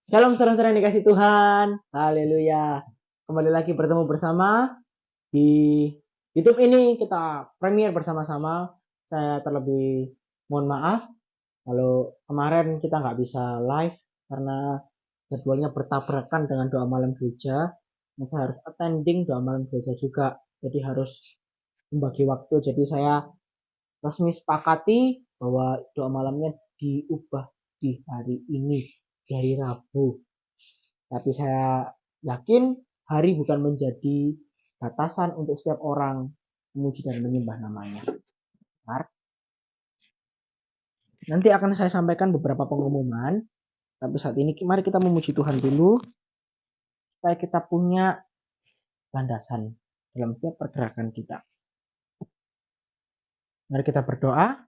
Shalom saudara-saudara yang dikasih Tuhan. Haleluya. Kembali lagi bertemu bersama di YouTube ini. Kita premier bersama-sama. Saya terlebih mohon maaf kalau kemarin kita nggak bisa live karena jadwalnya bertabrakan dengan doa malam gereja. Nah, saya harus attending doa malam gereja juga. Jadi harus membagi waktu. Jadi saya resmi sepakati bahwa doa malamnya diubah di hari ini, di hari Rabu. Tapi saya yakin hari bukan menjadi batasan untuk setiap orang memuji dan menyembah namanya. Benar? Nanti akan saya sampaikan beberapa pengumuman. Tapi saat ini mari kita memuji Tuhan dulu supaya kita punya landasan dalam setiap pergerakan kita. Mari kita berdoa.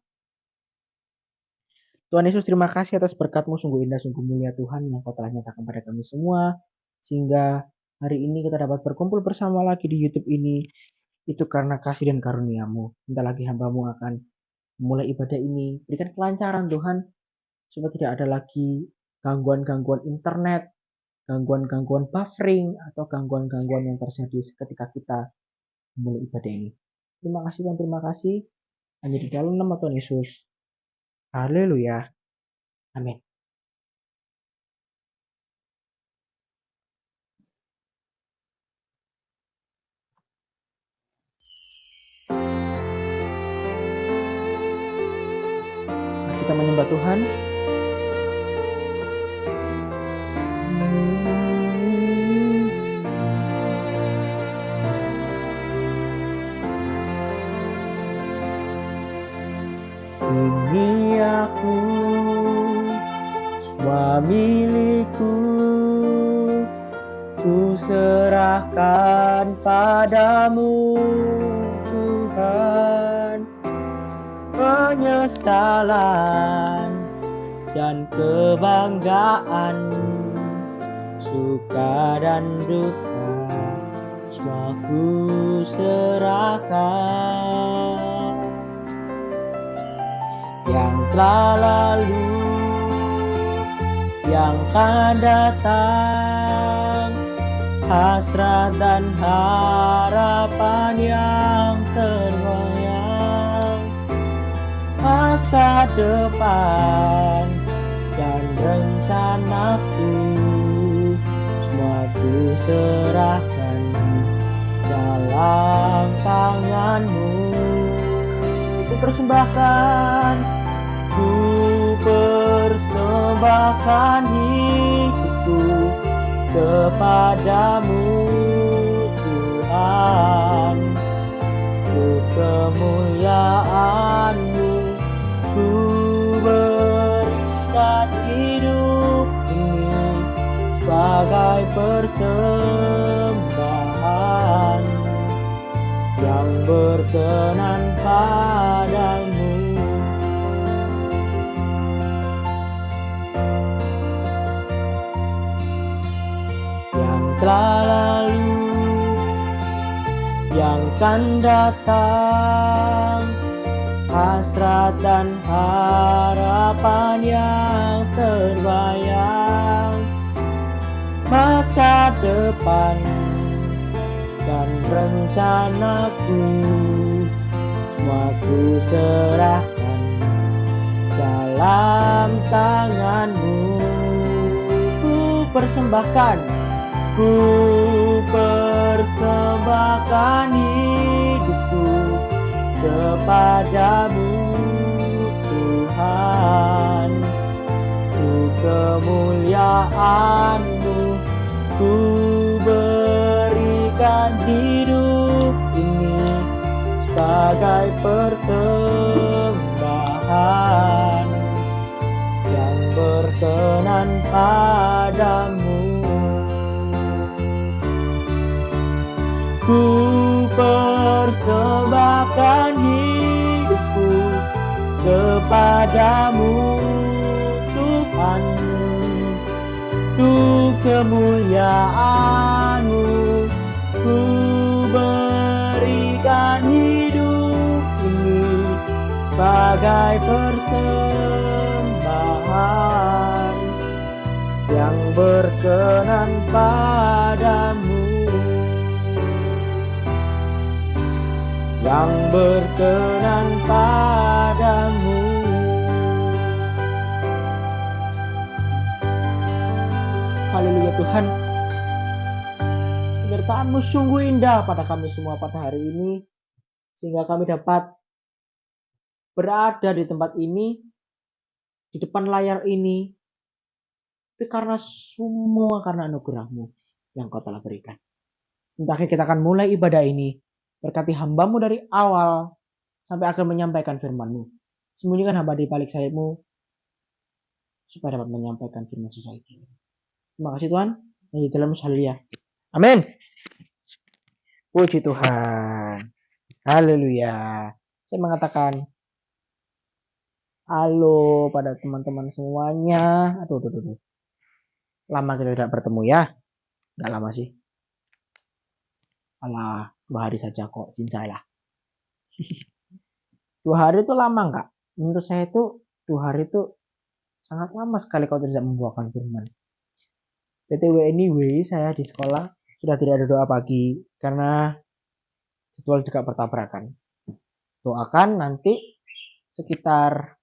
Tuhan Yesus, terima kasih atas berkat-Mu, sungguh indah, sungguh mulia Tuhan yang Kau telah nyatakan pada kami semua. Sehingga hari ini kita dapat berkumpul bersama lagi di YouTube ini. Itu karena kasih dan karunia-Mu. Minta lagi hamba-Mu akan memulai ibadah ini. Berikan kelancaran Tuhan, supaya tidak ada lagi gangguan-gangguan internet, gangguan-gangguan buffering, atau gangguan-gangguan yang terjadi ketika kita memulai ibadah ini. Terima kasih Tuhan, terima kasih. Hanya di dalam nama Tuhan Yesus. Haleluya. Amin. Mari kita menyembah Tuhan. Ini aku, semua milikku, ku serahkan padamu Tuhan. Penyesalan dan kebanggaan, suka dan duka, semua ku serahkan. Yang telah lalu, yang akan datang, hasrat dan harapan yang tergoyang, masa depan dan rencanaku, semua ku serahkan dalam tangan-Mu. Ku persembahkan, ku persembahkan hidupku kepadamu Tuhan. Untuk kemuliaan-Mu ku berikan hidup ini sebagai persembahan yang berkenan padamu. Yang telah lalu, yang akan datang, hasrat dan harapan yang terbayang, masa depan dan rencanaku, semua ku serahkan dalam tangan-Mu. Ku persembahkan, ku persembahkan hidupku kepadamu Tuhan. Untuk kemuliaan-Mu ku berikan hidup ini sebagai persembahan yang berkenan padamu. Ku persembahkan hidupku kepadamu Tuhan. Untuk kemuliaan-Mu ku berikan hidup ini sebagai persembahan yang berkenan padamu, yang berkenan padamu. Haleluya Tuhan, penyertaan-Mu sungguh indah pada kami semua pada hari ini, sehingga kami dapat berada di tempat ini, di depan layar ini, itu karena semua karena anugerah-Mu yang Kau telah berikan. Sebentar kita akan mulai ibadah ini, berkati hamba-Mu dari awal sampai akhir menyampaikan firman-Mu. Sembunyikan hamba di balik sayap-Mu, supaya dapat menyampaikan firman sesuai firman. Terima kasih Tuhan, dan di dalam haleluya. Amin. Puji Tuhan. Haleluya. Saya mengatakan halo pada teman-teman semuanya. Aduh. Lama kita tidak bertemu ya. Gak lama sih. Alah, 2 hari saja kok, cincai lah. 2 hari itu lama nggak? Menurut saya itu 2 hari itu sangat lama sekali kalau tidak membuahkan firman. BTW anyway, saya di sekolah sudah tidak ada doa pagi karena jadwal juga bertabrakan. Doakan nanti sekitar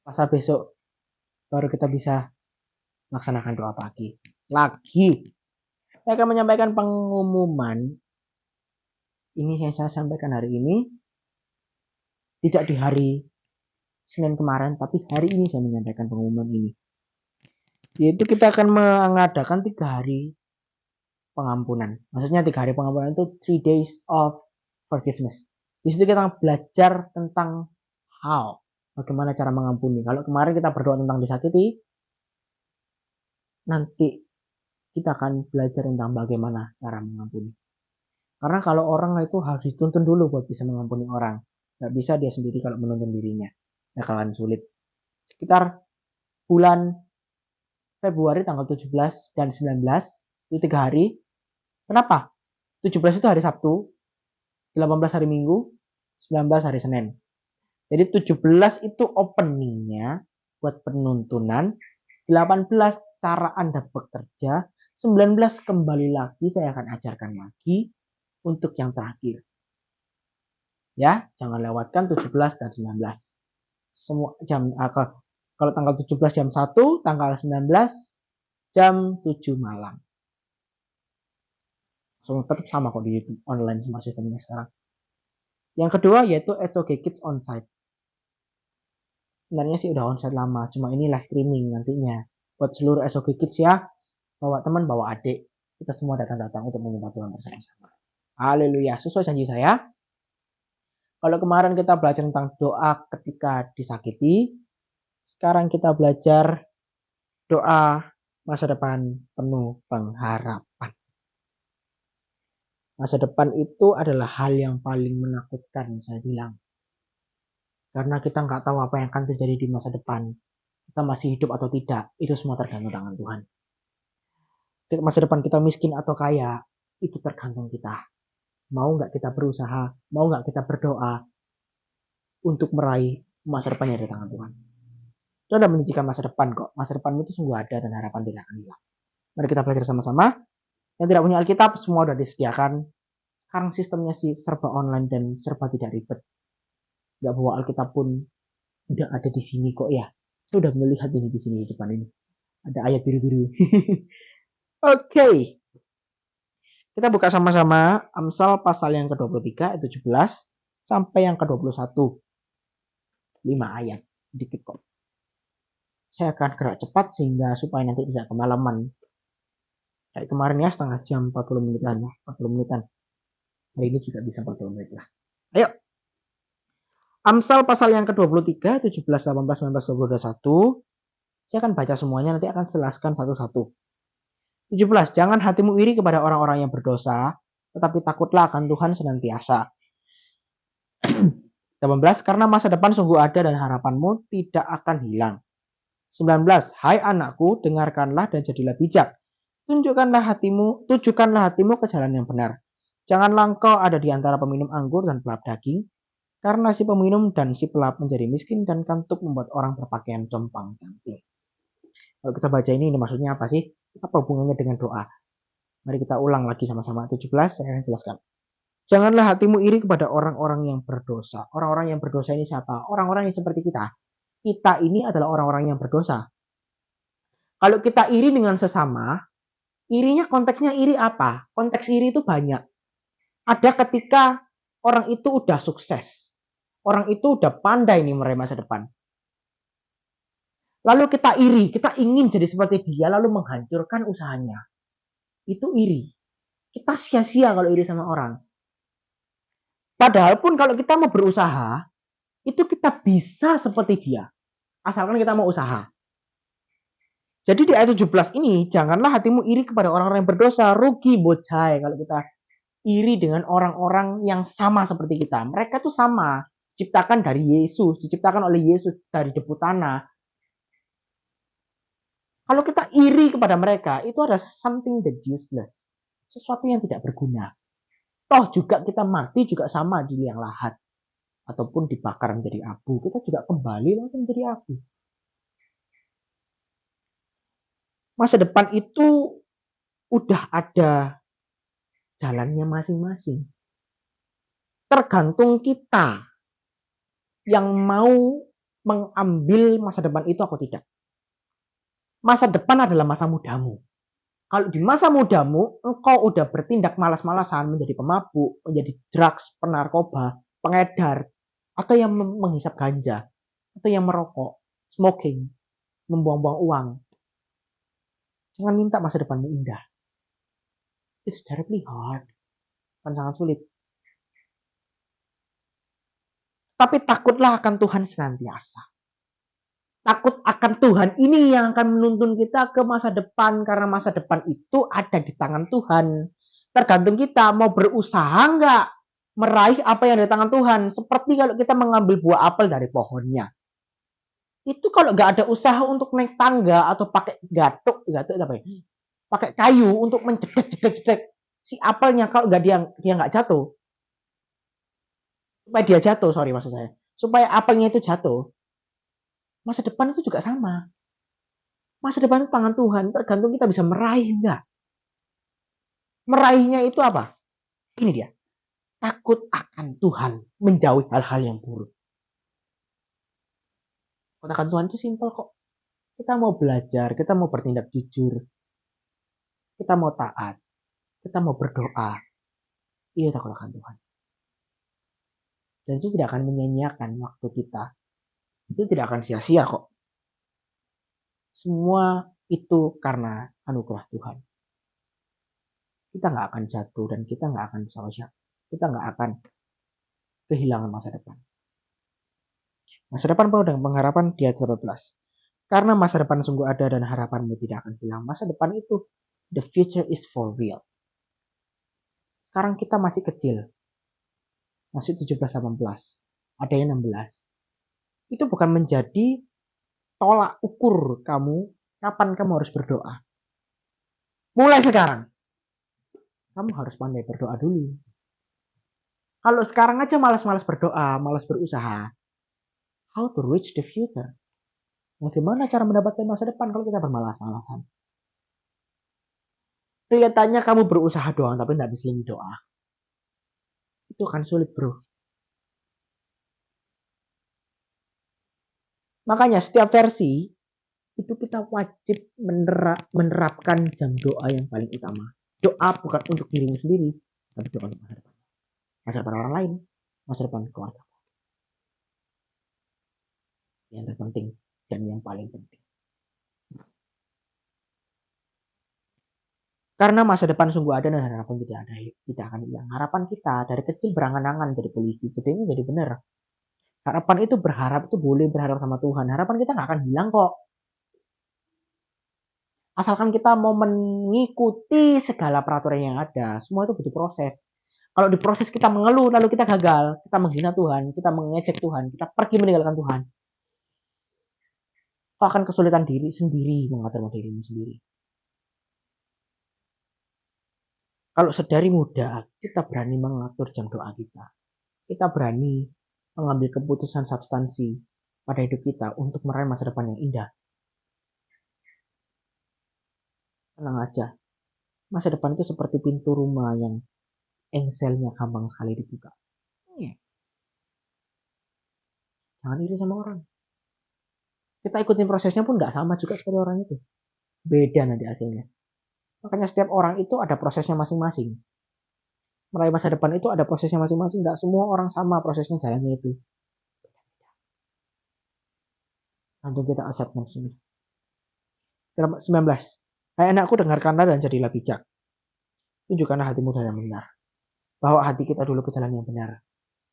Selasa besok baru kita bisa melaksanakan doa pagi. Lagi, saya akan menyampaikan pengumuman. Ini yang saya sampaikan hari ini, tidak di hari Senin kemarin, tapi hari ini saya menyampaikan pengumuman ini. Yaitu kita akan mengadakan 3 hari pengampunan. Maksudnya 3 hari pengampunan itu 3 days of forgiveness. Di situ kita belajar tentang bagaimana cara mengampuni. Kalau kemarin kita berdoa tentang disakiti, nanti kita akan belajar tentang bagaimana cara mengampuni. Karena kalau orang itu harus dituntun dulu buat bisa mengampuni orang. Gak bisa dia sendiri kalau menuntun dirinya. Bakalan sulit. Sekitar bulan Februari tanggal 17 dan 19 itu 3 hari. Kenapa? 17 itu hari Sabtu, 18 hari Minggu, 19 hari Senin. Jadi 17 itu openingnya buat penuntunan, 18 cara Anda bekerja, 19 kembali lagi saya akan ajarkan lagi untuk yang terakhir. Ya, jangan lewatkan 17 dan 19. Semua jam kalau tanggal 17 jam 1, tanggal 19 jam 7 malam. So, tetap sama kok di YouTube online semua sistemnya sekarang. Yang kedua yaitu SOG Kids Onsite. Sebenarnya sih udah onsite lama, cuma ini live streaming nantinya. Buat seluruh SOG Kids ya, bawa teman, bawa adik. Kita semua datang untuk menyembah Tuhan bersama-sama. Haleluya, sesuai janji saya. Kalau kemarin kita belajar tentang doa ketika disakiti, sekarang kita belajar doa masa depan penuh pengharapan. Masa depan itu adalah hal yang paling menakutkan, saya bilang. Karena kita nggak tahu apa yang akan terjadi di masa depan. Kita masih hidup atau tidak, itu semua tergantung tangan Tuhan. Masa depan kita miskin atau kaya, itu tergantung kita. Mau nggak kita berusaha, mau nggak kita berdoa untuk meraih masa depan yang ada di tangan Tuhan. Itu ada menjanjikan masa depan kok. Masa depanmu itu sungguh ada dan harapan tidak akan hilang. Mari kita belajar sama-sama. Yang tidak punya Alkitab semua sudah disediakan. Sekarang sistemnya sih serba online dan serba tidak ribet. Nggak bawa Alkitab pun udah ada di sini kok ya. Saya sudah melihat ini di sini di depan ini. Ada ayat biru-biru. Oke. Kita buka sama-sama Amsal pasal yang ke-23 ayat 17 sampai yang ke-21. 5 ayat. Dikit kok. Saya akan gerak cepat sehingga supaya nanti tidak kemalaman. Kayak kemarin ya setengah jam 40 menitan. Hari ini juga bisa 40 menit lah. Ayo. Amsal pasal yang ke-23, 17, 18, 19, 20, 21. Saya akan baca semuanya, nanti akan jelaskan satu-satu. 17. Jangan hatimu iri kepada orang-orang yang berdosa, tetapi takutlah akan Tuhan senantiasa. 18. Karena masa depan sungguh ada dan harapanmu tidak akan hilang. 19. Hai anakku, dengarkanlah dan jadilah bijak. Tujukanlah hatimu ke jalan yang benar. Janganlah engkau ada di antara peminum anggur dan pelap daging, karena si peminum dan si pelap menjadi miskin dan kantuk membuat orang berpakaian compang-camping. Kalau kita baca ini maksudnya apa sih? Apa hubungannya dengan doa? Mari kita ulang lagi sama-sama. 17, saya akan jelaskan. Janganlah hatimu iri kepada orang-orang yang berdosa. Orang-orang yang berdosa ini siapa? Orang-orang yang seperti kita. Kita ini adalah orang-orang yang berdosa. Kalau kita iri dengan sesama, irinya konteksnya iri apa? Konteks iri itu banyak. Ada ketika orang itu udah sukses. Orang itu udah pandai nih meraih masa depan. Lalu kita iri, kita ingin jadi seperti dia, lalu menghancurkan usahanya. Itu iri. Kita sia-sia kalau iri sama orang. Padahal pun kalau kita mau berusaha, itu kita bisa seperti dia. Asalkan kita mau usaha. Jadi di ayat 17 ini, janganlah hatimu iri kepada orang-orang yang berdosa. Rugi bocai kalau kita iri dengan orang-orang yang sama seperti kita. Mereka tuh sama. Diciptakan dari Yesus. Diciptakan oleh Yesus dari debu tanah. Kalau kita iri kepada mereka, itu ada something that useless. Sesuatu yang tidak berguna. Toh juga kita mati juga sama di liang lahat. Ataupun dibakar menjadi abu. Kita juga kembali langsung menjadi abu. Masa depan itu udah ada jalannya masing-masing. Tergantung kita yang mau mengambil masa depan itu atau tidak. Masa depan adalah masa mudamu. Kalau di masa mudamu, engkau udah bertindak malas-malasan menjadi pemabuk, menjadi drugs, penarkoba, pengedar, atau yang menghisap ganja, atau yang merokok, smoking, membuang-buang uang. Jangan minta masa depanmu indah. It's terribly hard. Kan sangat sulit. Tapi takutlah akan Tuhan senantiasa. Takut akan Tuhan ini yang akan menuntun kita ke masa depan. Karena masa depan itu ada di tangan Tuhan. Tergantung kita mau berusaha nggak meraih apa yang ada di tangan Tuhan. Seperti kalau kita mengambil buah apel dari pohonnya. Itu kalau nggak ada usaha untuk naik tangga atau pakai gatuk apa ya? Pakai kayu untuk menjedek si apelnya, kalau nggak dia nggak jatuh. Supaya dia jatuh, sorry maksud saya. Supaya apelnya itu jatuh. Masa depan itu juga sama. Masa depan itu tangan Tuhan, tergantung kita bisa meraih enggak. Meraihnya itu apa? Ini dia. Takut akan Tuhan, menjauhi hal-hal yang buruk. Takut Tuhan itu simpel kok. Kita mau belajar, kita mau bertindak jujur, kita mau taat, kita mau berdoa. Iya, takut akan Tuhan. Dan itu tidak akan menyanyiakan waktu kita. Itu tidak akan sia-sia kok. Semua itu karena anugerah Tuhan. Kita nggak akan jatuh dan kita nggak akan bersama-sama. Kita nggak akan kehilangan masa depan. Masa depan penuh dengan pengharapan di ayat 18. Karena masa depan sungguh ada dan harapanmu tidak akan hilang. Masa depan itu, the future is for real. Sekarang kita masih kecil. Masih 17-18. Ada yang 16. Itu bukan menjadi tolak ukur kamu kapan kamu harus berdoa. Mulai sekarang. Kamu harus pandai berdoa dulu. Kalau sekarang aja malas-malas berdoa, malas berusaha, how to reach the future? Bagaimana cara mendapatkan masa depan kalau kita bermalas-malasan? Kelihatannya kamu berusaha doang tapi nggak bisa doa. Itu akan sulit, bro. Makanya setiap versi itu kita wajib menerapkan jam doa yang paling utama. Doa bukan untuk dirimu sendiri, tapi doa untuk masa depan. Masa depan orang lain, masa depan keluarga. Yang terpenting dan yang paling penting. Karena masa depan sungguh ada dan harapan tidak akan hilang. Harapan kita dari kecil berangan-angan jadi polisi, jadi ini jadi benar. Harapan itu berharap itu boleh berharap sama Tuhan. Harapan kita nggak akan hilang kok. Asalkan kita mau mengikuti segala peraturan yang ada, semua itu butuh proses. Kalau di proses kita mengeluh, lalu kita gagal, kita menghina Tuhan, kita mengejek Tuhan, kita pergi meninggalkan Tuhan, kau akan kesulitan diri sendiri mengatur dirimu sendiri. Kalau sedari muda kita berani mengatur jam doa kita berani mengambil keputusan substansi pada hidup kita untuk meraih masa depan yang indah. Tenang aja. Masa depan itu seperti pintu rumah yang engselnya gampang sekali dibuka. Iya. Jangan iri sama orang. Kita ikutin prosesnya pun nggak sama juga seperti orang itu. Beda nanti hasilnya. Makanya setiap orang itu ada prosesnya masing-masing. Meraih masa depan itu ada prosesnya masing-masing. Nggak semua orang sama prosesnya jalannya itu. Langsung kita acceptance ini. 19. Hai anakku, dengarkanlah dan jadilah bijak. Tunjukkanlah hatimu yang benar. Bawa hati kita dulu ke jalan yang benar.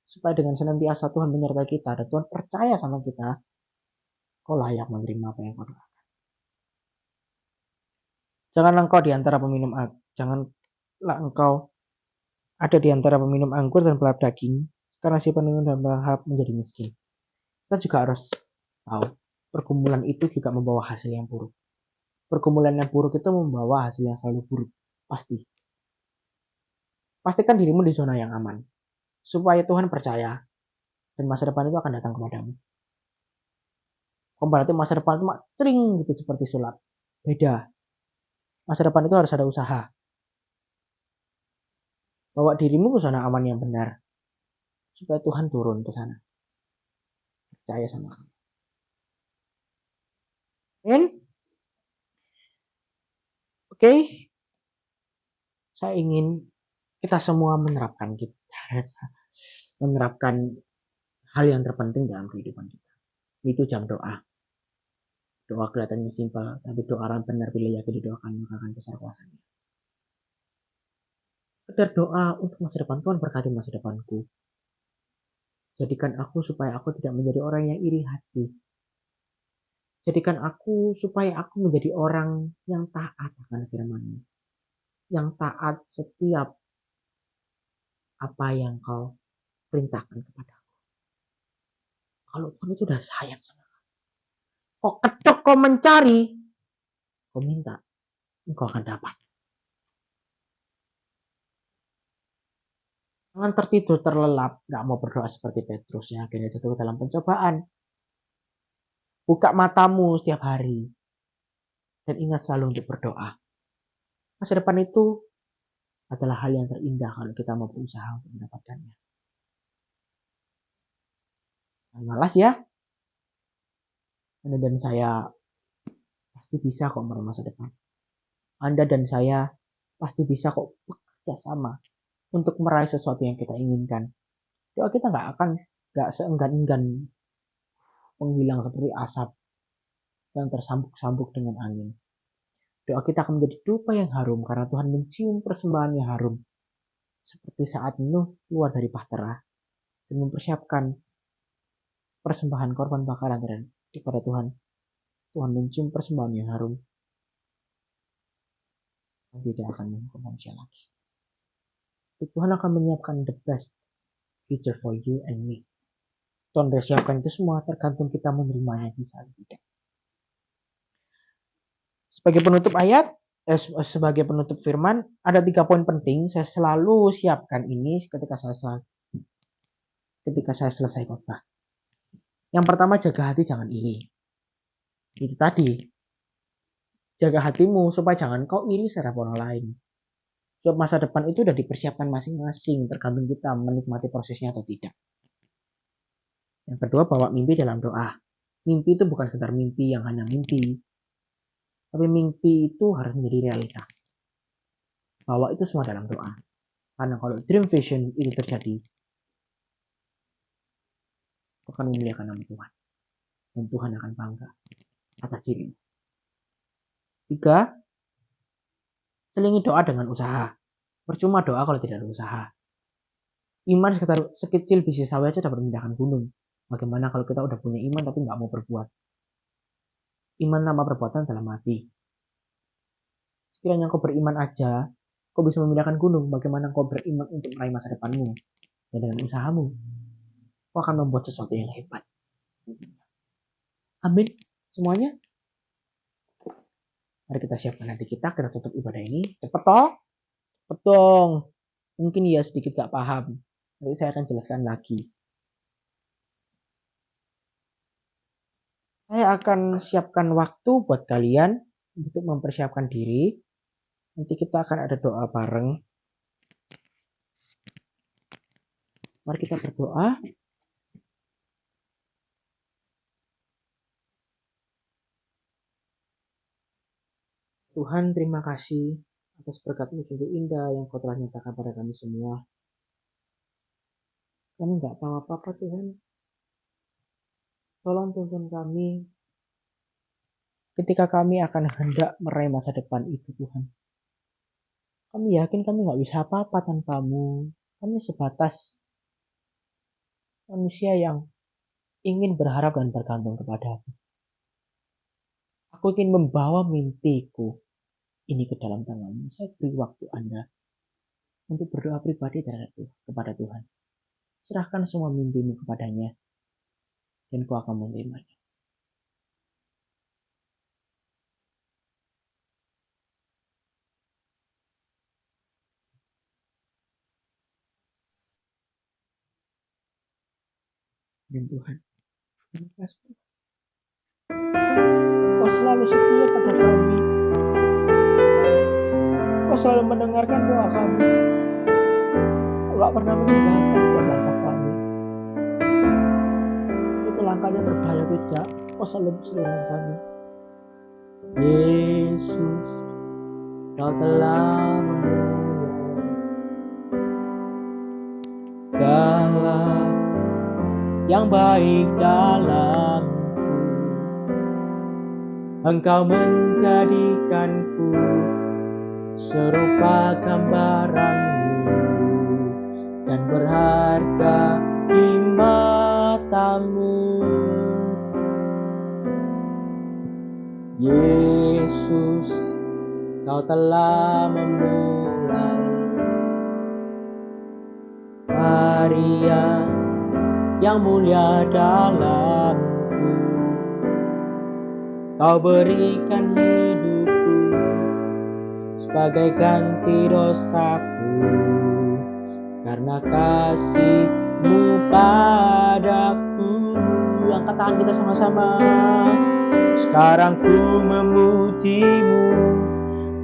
Supaya dengan senantiasa Tuhan menyertai kita dan Tuhan percaya sama kita, kau layak menerima apa yang kau doakan. Janganlah engkau di antara peminum janganlah engkau ada di antara peminum anggur dan pelahap daging, karena si peminum dan pelahap menjadi miskin. Kita juga harus tahu, pergumulan itu juga membawa hasil yang buruk. Pergumulan yang buruk itu membawa hasil yang selalu buruk. Pasti. Pastikan dirimu di zona yang aman. Supaya Tuhan percaya dan masa depan itu akan datang kepadamu. Berarti masa depan itu cering gitu seperti sulap. Beda. Masa depan itu harus ada usaha. Bawa dirimu ke zona aman yang benar. Supaya Tuhan turun ke sana. Percaya sama kamu. Oke. Saya ingin kita semua menerapkan hal yang terpenting dalam kehidupan kita. Itu jam doa. Doa kelihatannya simpel, tapi doa yang benar bila yakin didoakan maka akan besar kuasanya. Sekedar doa untuk masa depan. Tuhan berkati masa depanku. Jadikan aku supaya aku tidak menjadi orang yang iri hati. Jadikan aku supaya aku menjadi orang yang taat akan firman-Mu. Yang taat setiap apa yang Kau perintahkan kepadaku. Kalau Tuhan itu sudah sayang sama kamu. Kau ketuk, kau mencari, kau minta, engkau akan dapat. Jangan tertidur terlelap, gak mau berdoa seperti Petrus yang akhirnya jatuh dalam pencobaan. Buka matamu setiap hari. Dan ingat selalu untuk berdoa. Masa depan itu adalah hal yang terindah kalau kita mau berusaha untuk mendapatkannya. Jangan malas ya. Anda dan saya pasti bisa kok meraih masa depan. Anda dan saya pasti bisa kok bekerja sama untuk meraih sesuatu yang kita inginkan. Doa kita gak seenggan-enggan menghilang seperti asap yang tersambuk-sambuk dengan angin. Doa kita akan menjadi dupa yang harum karena Tuhan mencium persembahan yang harum. Seperti saat Nuh keluar dari bahtera dan mempersiapkan persembahan korban bakaran kepada Tuhan. Tuhan mencium persembahan yang harum. Dan tidak akan menghukum manusia lagi. Tuhan akan menyiapkan the best future for you and me. Tuhan sudah siapkan itu semua, tergantung kita menerimanya bisa atau tidak. Sebagai penutup sebagai penutup firman, ada 3 poin penting. Saya selalu siapkan ini ketika saya selesai khotbah. Yang pertama, jaga hati, jangan iri. Itu tadi. Jaga hatimu supaya jangan kau iri terhadap orang lain. Sebab masa depan itu sudah dipersiapkan masing-masing, tergantung kita menikmati prosesnya atau tidak. Yang kedua, bawa mimpi dalam doa. Mimpi itu bukan sekedar mimpi yang hanya mimpi. Tapi mimpi itu harus menjadi realita. Bawa itu semua dalam doa. Karena kalau dream vision itu terjadi, akan memuliakan nama Tuhan. Dan Tuhan akan bangga atas dirimu. 3. Selingi doa dengan usaha. Percuma doa kalau tidak ada usaha. Iman sekecil biji sawi aja dapat memindahkan gunung. Bagaimana kalau kita udah punya iman tapi nggak mau berbuat? Iman tanpa perbuatan dalam hati. Sekiranya kau beriman aja, kau bisa memindahkan gunung. Bagaimana kau beriman untuk meraih masa depanmu? Dan dengan usahamu, kau akan membuat sesuatu yang hebat. Amin. Semuanya. Mari kita siapkan hati kita tutup ibadah ini. Cepet toh? Cepet dong. Mungkin ya sedikit gak paham. Nanti saya akan jelaskan lagi. Saya akan siapkan waktu buat kalian untuk mempersiapkan diri. Nanti kita akan ada doa bareng. Mari kita berdoa. Tuhan, terima kasih atas berkat-Mu sungguh indah yang Kau telah nyatakan pada kami semua. Kami nggak tahu apa-apa Tuhan. Tolong tuntun kami ketika kami akan hendak meraih masa depan itu Tuhan. Kami yakin kami nggak bisa apa-apa tanpa-Mu. Kami sebatas manusia yang ingin berharap dan bergantung kepada-Mu. Aku ingin membawa mimpiku ini ke dalam tangan-Mu. Saya beri waktu Anda untuk berdoa pribadi kepada Tuhan. Serahkan semua mimpi-Mu kepadanya dan Kau akan menerimanya. Dan Tuhan, terima kasih. Kau selalu setia pada kami. Kau selalu mendengarkan doa kami. Kau gak pernah meninggalkan setiap langkah kami. Itu langkahnya berbahaya tidak, Kau selalu bersama kami. Yesus, Kau telah memulai segala yang baik dalamku. Engkau menjadikanku serupa gambaran-Mu dan berharga di mata-Mu. Yesus, Kau telah memulai karya yang mulia dalamku. Kau berikan hidupku sebagai ganti dosaku karena kasih-Mu padaku. Angkat tangan kita sama-sama. Sekarang ku memuji-Mu,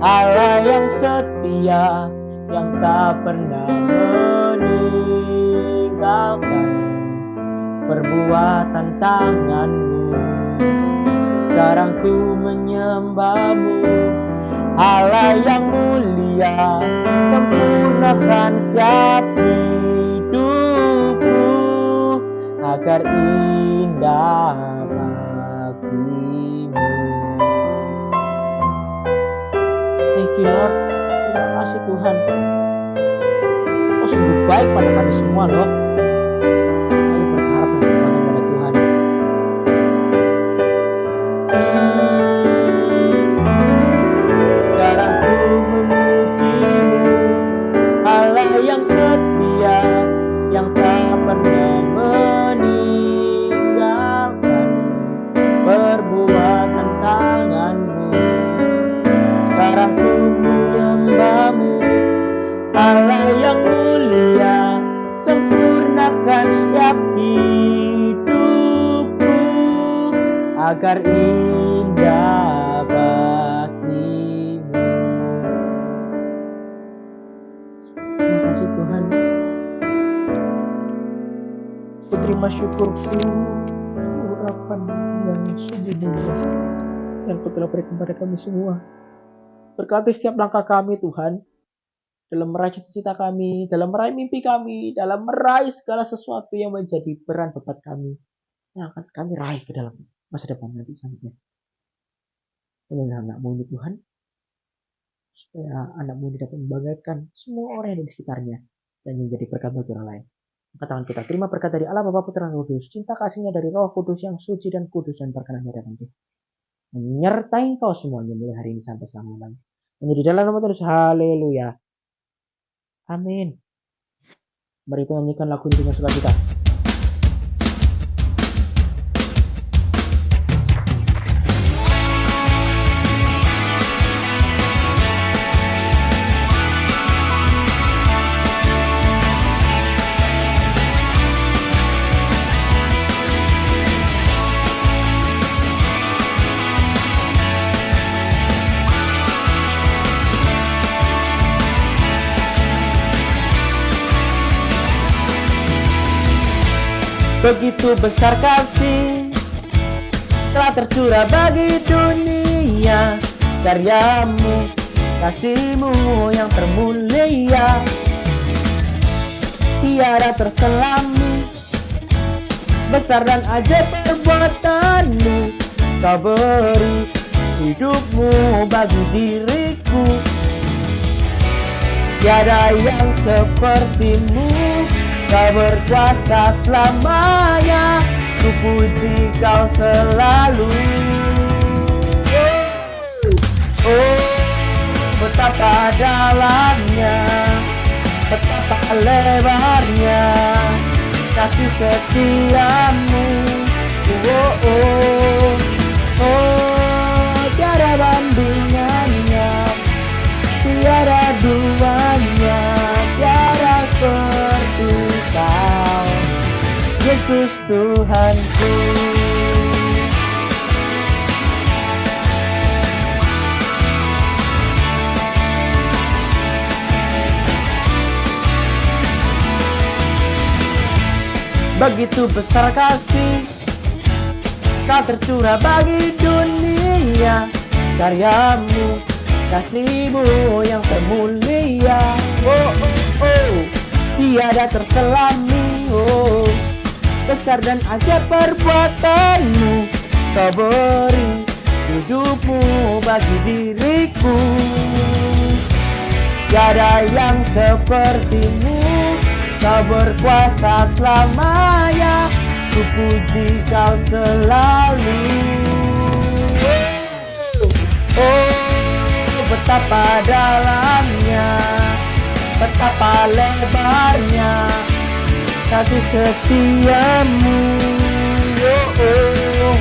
Allah yang setia, yang tak pernah meninggalkan perbuatan tangan-Mu. Sekarang ku menyembah-Mu, Allah yang mulia, sempurnakan setiap hidupku agar indah bagi-Mu. Thank you Lord. Terima kasih Tuhan. Kau sungguh baik pada kami semua loh. Kami berharap dan bergantung pada Tuhan. Sekarang ku memuji-Mu, Allah yang setia, yang tak pernah meninggalkan perbuatan tangan-Mu. Sekarang ku menyembah-Mu, Allah yang mulia, sempurnakan setiap hidupku agar indah bagi-Mu. Terima kasih Tuhan. Ku terima syukurku, urapan yang sungguh mulia yang Kau telah berikan kepada kami semua. Berkati setiap langkah kami Tuhan, dalam meraih cita-cita kami, dalam meraih mimpi kami, dalam meraih segala sesuatu yang menjadi beran beban kami, yang akan kami raih ke dalam masa depan nanti selanjutnya. Tolonglah anak-Mu ini Tuhan, supaya anak-Mu ini dapat membanggakan semua orang yang ada di sekitarnya dan menjadi berkat bagi orang lain. Angkat tangan kita, terima berkat dari Allah Bapa Putra dan Roh Kudus, cinta kasih-Nya dari Roh Kudus yang suci dan kudus dan berkenan pada nanti, menyertai kau semuanya mulai hari ini sampai selama-lamanya. Menjadi dalam nama Tuhan, haleluya. Amin. Mari kita nyanyikan lagu ini dengan sukacita. Begitu besar kasih telah tercurah bagi dunia, karyamu, kasihmu yang termulia, tiada terselami, besar dan ajaib perbuatanmu. Kau beri hidupmu bagi diriku, tiada yang sepertimu. Kau berkuasa selamanya, ku puji kau selalu. Oh, betapa dalamnya, betapa lebarnya kasih setiamu. Oh, oh, oh, tiada bandingannya, tiada duanya, tiada seperti kau, Yesus Tuhanku. Begitu besar kasih kau tercurah bagi dunia, karyamu, kasihmu yang termulia. Oh, oh, oh, tiada terselami. Oh, besar dan ajaib perbuatanmu. Kau beri hidupmu bagi diriku, tiada yang sepertimu. Kau berkuasa selamanya, ku puji kau selalu. Oh, betapa dalamnya, betapa lebarnya kasih setiamu. Oh, oh,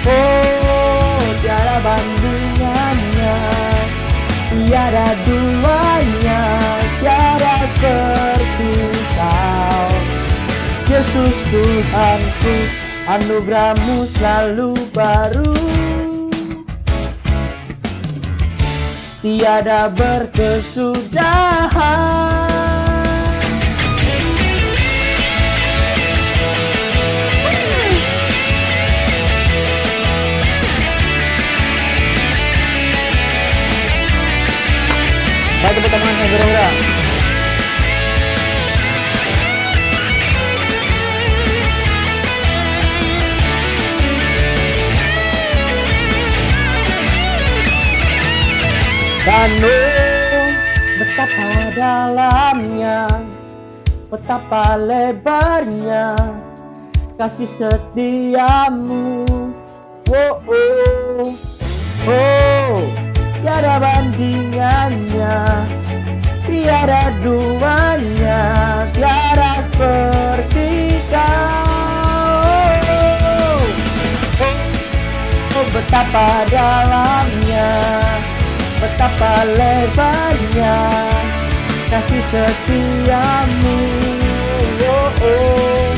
oh, tiada bandingannya, tiada duanya, tiada seperti kau, Yesus Tuhanku. Anugerahmu selalu baru, tiada berkesudahan. Baik, tepuk tangan yang gerah-gerah. Dan oh, betapa dalamnya, betapa lebarnya kasih setiamu. Oh, oh, oh, tiada bandingannya, tiada duanya, tiada seperti kau. Oh, betapa dalamnya, betapa lebarnya kasih setiamu. Oh, oh,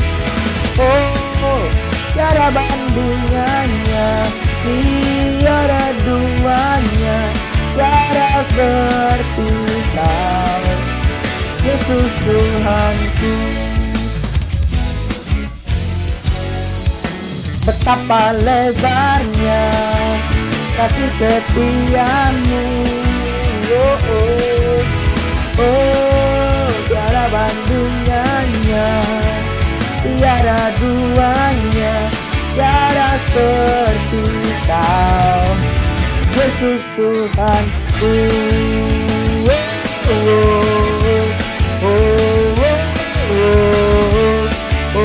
oh, tiada bandingannya, tiada duanya, tiada seperti kau, Yesus Tuhanku. Betapa lebarnya kasih setiamu. Oh, oh, oh, tiada bandingannya, tiada duanya, tiada seperti kau, Yesus Tuhanku. Oh, oh, oh, oh, oh, oh, oh.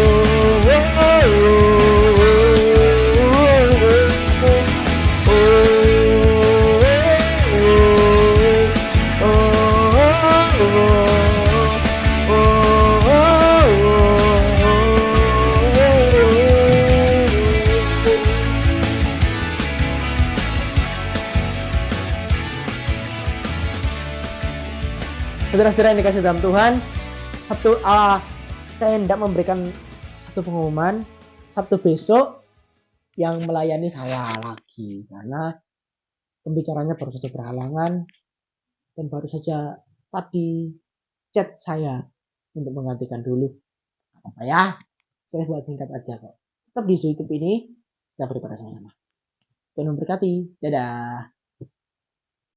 Saudara-saudara yang dikasih dalam Tuhan, saya hendak memberikan satu pengumuman. Sabtu besok yang melayani saya lagi, karena pembicaranya baru saja berhalangan dan baru saja tadi chat saya untuk menggantikan dulu. Apa ya? Saya buat singkat aja kok. Tetap di YouTube ini kita beribadah sama-sama. Tuhan memberkati. Dadah.